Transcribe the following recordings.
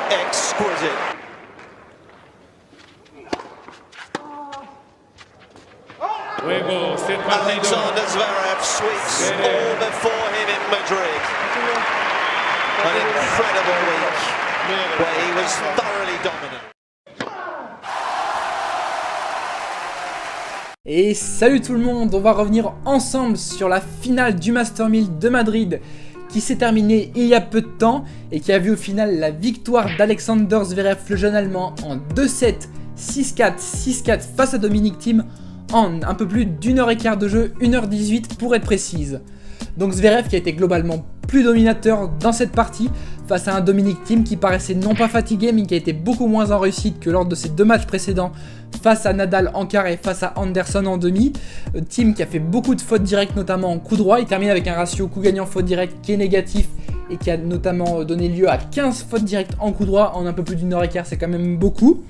exquisite. Alexander Zverev sweeps all before him in Madrid. An incredible week where he was thoroughly dominant. Et salut tout le monde, on va revenir ensemble sur la finale du Master 1000 de Madrid qui s'est terminée il y a peu de temps et qui a vu au final la victoire d'Alexander Zverev, le jeune allemand, en 2-7, 6-4, 6-4 face à Dominic Thiem en un peu plus d'une heure et quart de jeu, 1h18 pour être précise. Donc Zverev qui a été globalement plus dominateur dans cette partie face à un Dominic Thiem qui paraissait non pas fatigué mais qui a été beaucoup moins en réussite que lors de ses deux matchs précédents face à Nadal en quart et face à Anderson en demi. Thiem qui a fait beaucoup de fautes directes notamment en coup droit, il termine avec un ratio coup gagnant faute directe qui est négatif et qui a notamment donné lieu à 15 fautes directes en coup droit en un peu plus d'une heure et quart, c'est quand même beaucoup.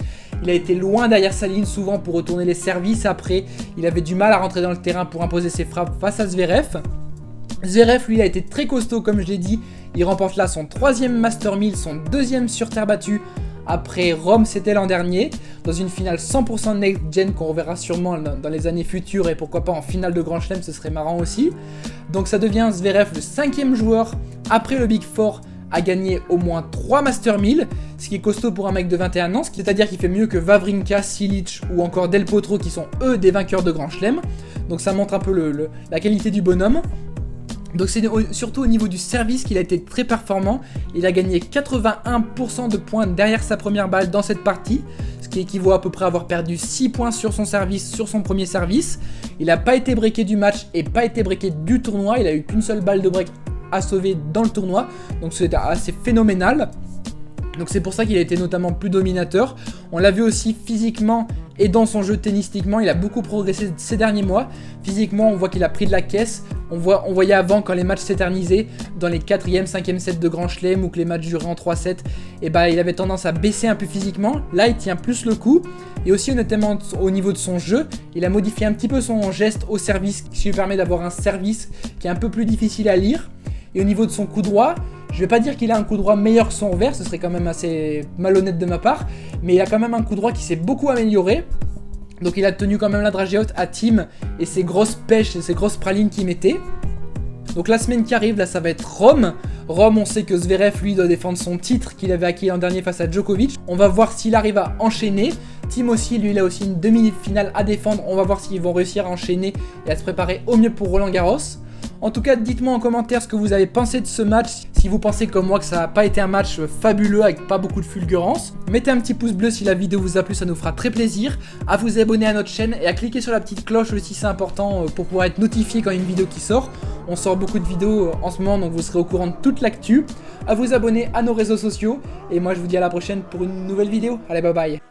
Il a été loin derrière sa ligne souvent pour retourner les services, après il avait du mal à rentrer dans le terrain pour imposer ses frappes face à Zverev. Zverev lui a été très costaud comme je l'ai dit, il remporte là son troisième Master 1000, son deuxième sur terre battue. Après Rome c'était l'an dernier, dans une finale 100% next gen qu'on reverra sûrement dans les années futures et pourquoi pas en finale de Grand Chelem, ce serait marrant aussi. Donc ça devient Zverev le cinquième joueur après le Big Four à gagner au moins 3 Master 1000, ce qui est costaud pour un mec de 21 ans, c'est-à-dire qu'il fait mieux que Wawrinka, Cilic ou encore Del Potro qui sont eux des vainqueurs de Grand Chelem. Donc ça montre un peu la qualité du bonhomme. Donc c'est surtout au niveau du service qu'il a été très performant. Il a gagné 81% de points derrière sa première balle dans cette partie, ce qui équivaut à peu près à avoir perdu 6 points sur son service, sur son premier service. Il n'a pas été breaké du match et pas été breaké du tournoi, il a eu qu'une seule balle de break à sauver dans le tournoi, donc c'était assez phénoménal. Donc c'est pour ça qu'il a été notamment plus dominateur. On l'a vu aussi physiquement et dans son jeu tennistiquement, il a beaucoup progressé ces derniers mois. Physiquement, on voit qu'il a pris de la caisse. On voyait avant quand les matchs s'éternisaient dans les 4e, 5e sets de Grand Chelem ou que les matchs duraient en 3-7, et bah il avait tendance à baisser un peu physiquement. Là, il tient plus le coup. Et aussi notamment au niveau de son jeu, il a modifié un petit peu son geste au service, ce qui lui permet d'avoir un service qui est un peu plus difficile à lire. Et au niveau de son coup droit, je vais pas dire qu'il a un coup droit meilleur que son revers, ce serait quand même assez malhonnête de ma part, mais il a quand même un coup droit qui s'est beaucoup amélioré. Donc il a tenu quand même la dragée haute à Thiem et ses grosses pêches et ses grosses pralines qu'il mettait. Donc la semaine qui arrive, là ça va être Rome. Rome, on sait que Zverev lui doit défendre son titre qu'il avait acquis l'an dernier face à Djokovic. On va voir s'il arrive à enchaîner. Thiem aussi, lui il a aussi une demi-finale à défendre. On va voir s'ils vont réussir à enchaîner et à se préparer au mieux pour Roland Garros. En tout cas, dites-moi en commentaire ce que vous avez pensé de ce match. Si vous pensez comme moi que ça n'a pas été un match fabuleux avec pas beaucoup de fulgurance, mettez un petit pouce bleu si la vidéo vous a plu, ça nous fera très plaisir. À vous abonner à notre chaîne et à cliquer sur la petite cloche aussi, c'est important pour pouvoir être notifié quand il y a une vidéo qui sort. On sort beaucoup de vidéos en ce moment, donc vous serez au courant de toute l'actu. À vous abonner à nos réseaux sociaux. Et moi, je vous dis à la prochaine pour une nouvelle vidéo. Allez, bye bye.